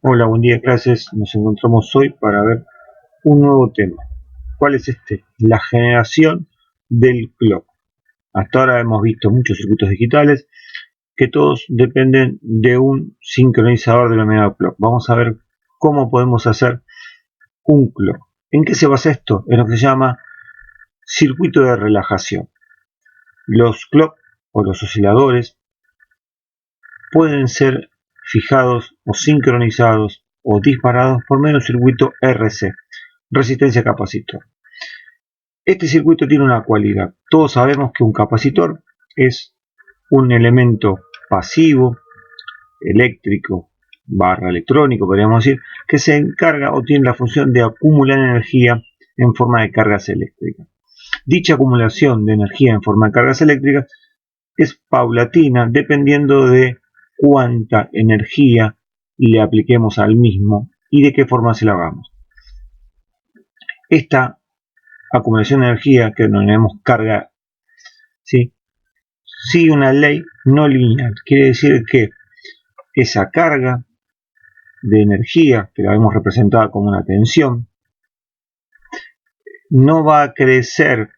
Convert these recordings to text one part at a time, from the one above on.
Hola, buen día clases. Nos encontramos hoy para ver un nuevo tema. ¿Cuál es este? La generación del clock. Hasta ahora hemos visto muchos circuitos digitales que todos dependen de un sincronizador denominado clock. Vamos a ver cómo podemos hacer un clock. ¿En qué se basa esto? En lo que se llama circuito de relajación. Los clock o los osciladores pueden ser fijados o sincronizados o disparados por medio de un circuito RC, resistencia capacitor. Este circuito tiene una cualidad. Todos sabemos que un capacitor es un elemento pasivo, eléctrico, barra electrónico, podríamos decir, que se encarga o tiene la función de acumular energía en forma de cargas eléctricas. Dicha acumulación de energía en forma de cargas eléctricas es paulatina dependiendo de cuánta energía le apliquemos al mismo y de qué forma se la hagamos. Esta acumulación de energía que denominamos carga, ¿sí?, sigue una ley no lineal. Quiere decir que esa carga de energía, que la vemos representada como una tensión, no va a crecer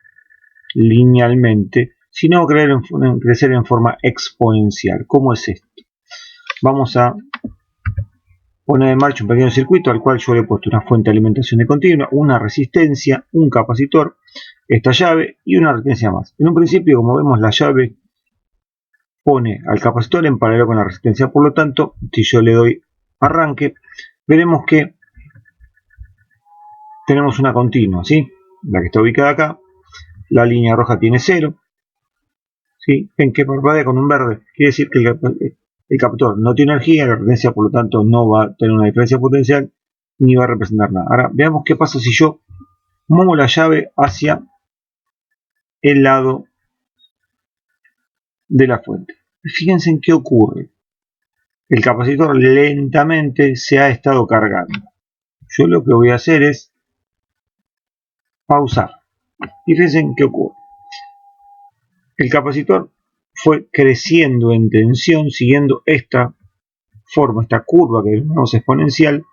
linealmente, sino va a crecer en forma exponencial. ¿Cómo es esto? Vamos a poner en marcha un pequeño circuito al cual yo le he puesto una fuente de alimentación de continua, una resistencia, un capacitor, esta llave y una resistencia más. En un principio, como vemos, la llave pone al capacitor en paralelo con la resistencia. Por lo tanto, si yo le doy arranque, veremos que tenemos una continua, ¿sí?, la que está ubicada acá. La línea roja tiene 0, ¿sí?, ven que parpadea con un verde, quiere decir que el captor no tiene energía, la resistencia por lo tanto no va a tener una diferencia potencial ni va a representar nada. Ahora veamos qué pasa si yo muevo la llave hacia el lado de la fuente. Fíjense en qué ocurre. El capacitor lentamente se ha estado cargando. Yo lo que voy a hacer es pausar. Y fíjense en qué ocurre. El capacitor fue creciendo en tensión siguiendo esta forma, esta curva que llamamos exponencial,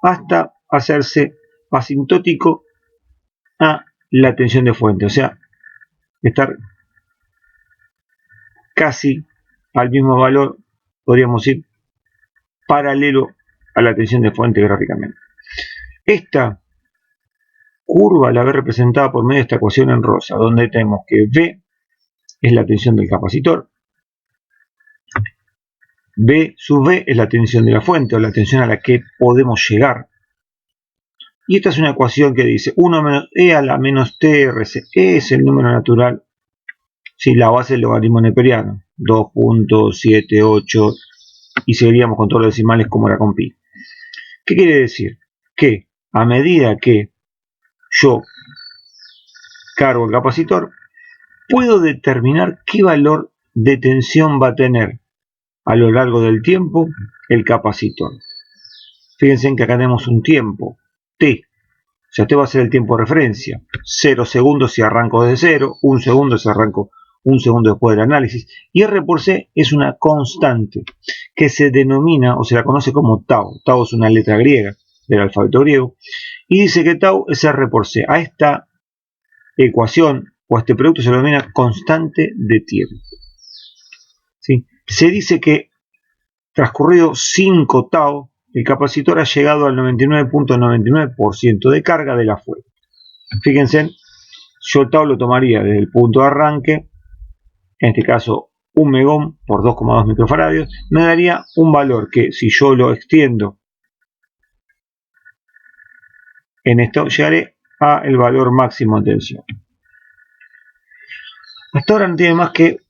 hasta hacerse asintótico a la tensión de fuente, o sea, estar casi al mismo valor, podríamos decir, paralelo a la tensión de fuente gráficamente. Esta curva la ve representada por medio de esta ecuación en rosa, donde tenemos que V es la tensión del capacitor, B sub V es la tensión de la fuente o la tensión a la que podemos llegar. Y esta es una ecuación que dice 1 menos E a la menos TRC. E es el número natural, si la base del logaritmo neperiano, 2.78, y seguiríamos con todos los decimales como era con pi. ¿Qué quiere decir? Que a medida que yo cargo el capacitor, puedo determinar qué valor de tensión va a tener a lo largo del tiempo el capacitor. Fíjense en que acá tenemos un tiempo, t. O sea, este va a ser el tiempo de referencia. 0 segundos si arranco desde 0, 1 segundo si arranco 1 segundo después del análisis. Y R por C es una constante que se denomina o se la conoce como tau. Tau es una letra griega del alfabeto griego. Y dice que tau es R por C. A esta ecuación o a este producto se lo denomina constante de tiempo. ¿Sí? Se dice que transcurrido 5 tau, el capacitor ha llegado al 99.99% de carga de la fuente. Fíjense, yo el tau lo tomaría desde el punto de arranque, en este caso 1 megón por 2,2 microfaradios, me daría un valor que si yo lo extiendo en esto, llegaré a el valor máximo de tensión. Hasta ahora no tiene más que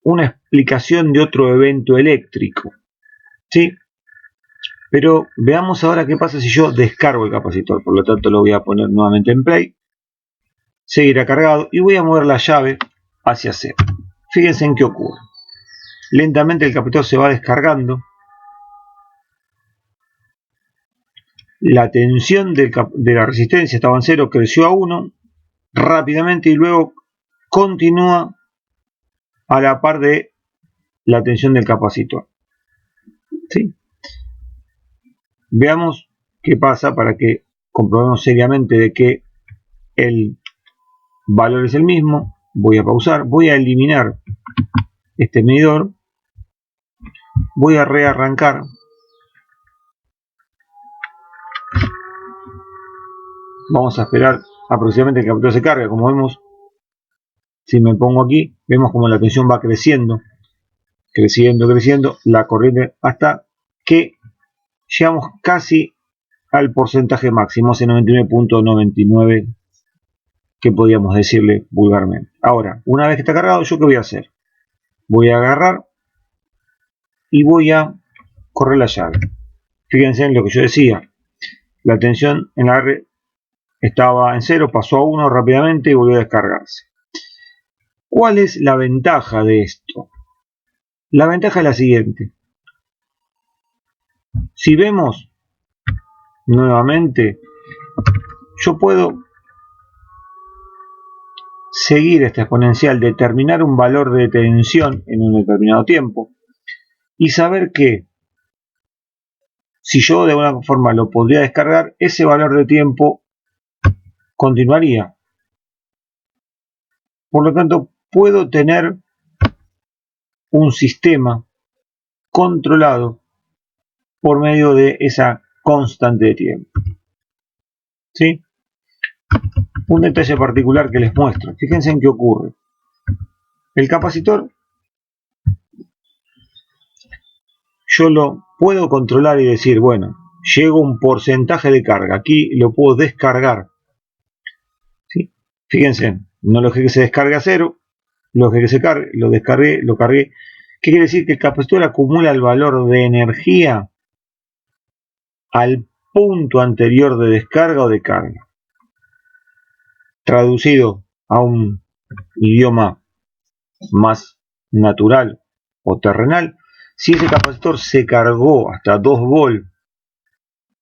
una explicación de otro evento eléctrico, ¿sí? Pero veamos ahora qué pasa si yo descargo el capacitor. Por lo tanto lo voy a poner nuevamente en play, seguirá cargado y voy a mover la llave hacia 0. Fíjense en qué ocurre. Lentamente el capacitor se va descargando. La tensión de la resistencia estaba en 0, creció a 1 rápidamente y luego continúa a la par de la tensión del capacitor, ¿sí? Veamos qué pasa para que comprobemos seriamente de que el valor es el mismo. Voy a pausar, voy a eliminar este medidor, voy a rearrancar. Vamos a esperar aproximadamente que el capacitor se cargue. Como vemos, si me pongo aquí, vemos como la tensión va creciendo, creciendo la corriente hasta que llegamos casi al porcentaje máximo, ese 99.99 que podríamos decirle vulgarmente. Ahora, una vez que está cargado, ¿yo qué voy a hacer? Voy a agarrar y voy a correr la llave. Fíjense en lo que yo decía, la tensión en la red estaba en 0, pasó a 1 rápidamente y volvió a descargarse. ¿Cuál es la ventaja de esto? La ventaja es la siguiente. Si vemos nuevamente, yo puedo seguir esta exponencial, determinar un valor de tensión en un determinado tiempo y saber que si yo de alguna forma lo podría descargar, ese valor de tiempo continuaría. Por lo tanto, puedo tener un sistema controlado por medio de esa constante de tiempo. ¿Sí? Un detalle particular que les muestro. Fíjense en qué ocurre. El capacitor yo lo puedo controlar y decir, bueno, llego a un porcentaje de carga. Aquí lo puedo descargar. ¿Sí? Fíjense, no lo dejé que se descargue a 0, lo dejé que se cargue, lo descargué, lo cargué. ¿Qué quiere decir? Que el capacitor acumula el valor de energía al punto anterior de descarga o de carga. Traducido a un idioma más natural o terrenal, si ese capacitor se cargó hasta 2 volts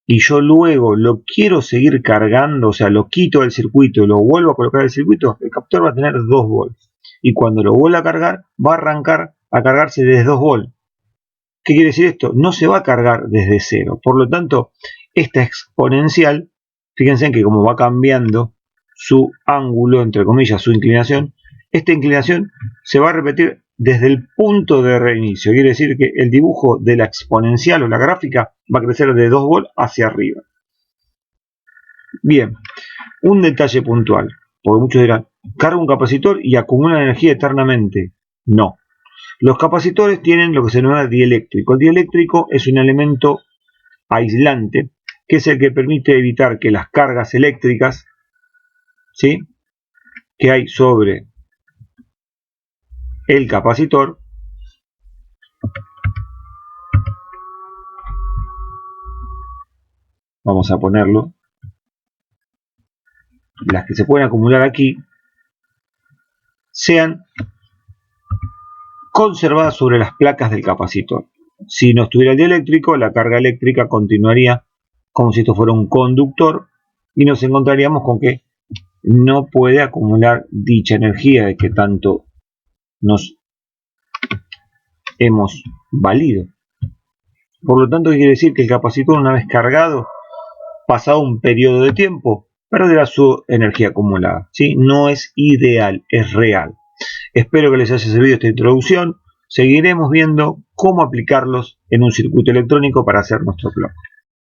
y yo luego lo quiero seguir cargando, o sea, lo quito del circuito y lo vuelvo a colocar en el circuito, el capacitor va a tener 2 volts. Y cuando lo vuelva a cargar, va a arrancar a cargarse desde 2 volts. ¿Qué quiere decir esto? No se va a cargar desde 0. Por lo tanto, esta exponencial, fíjense que como va cambiando su ángulo, entre comillas, su inclinación, esta inclinación se va a repetir desde el punto de reinicio. Quiere decir que el dibujo de la exponencial o la gráfica va a crecer de 2 volts hacia arriba. Bien, un detalle puntual, porque muchos dirán, ¿carga un capacitor y acumula energía eternamente? No. Los capacitores tienen lo que se denomina dieléctrico. El dieléctrico es un elemento aislante, que es el que permite evitar que las cargas eléctricas, ¿sí?, que hay sobre el capacitor vamos a ponerlo, las que se pueden acumular aquí, sean conservadas sobre las placas del capacitor. Si no estuviera el dieléctrico, la carga eléctrica continuaría como si esto fuera un conductor y nos encontraríamos con que no puede acumular dicha energía de que tanto nos hemos valido. Por lo tanto, ¿qué quiere decir? Que el capacitor, una vez cargado, pasado un periodo de tiempo, perderá su energía acumulada. ¿Sí? No es ideal, es real. Espero que les haya servido esta introducción. Seguiremos viendo cómo aplicarlos en un circuito electrónico para hacer nuestro clock.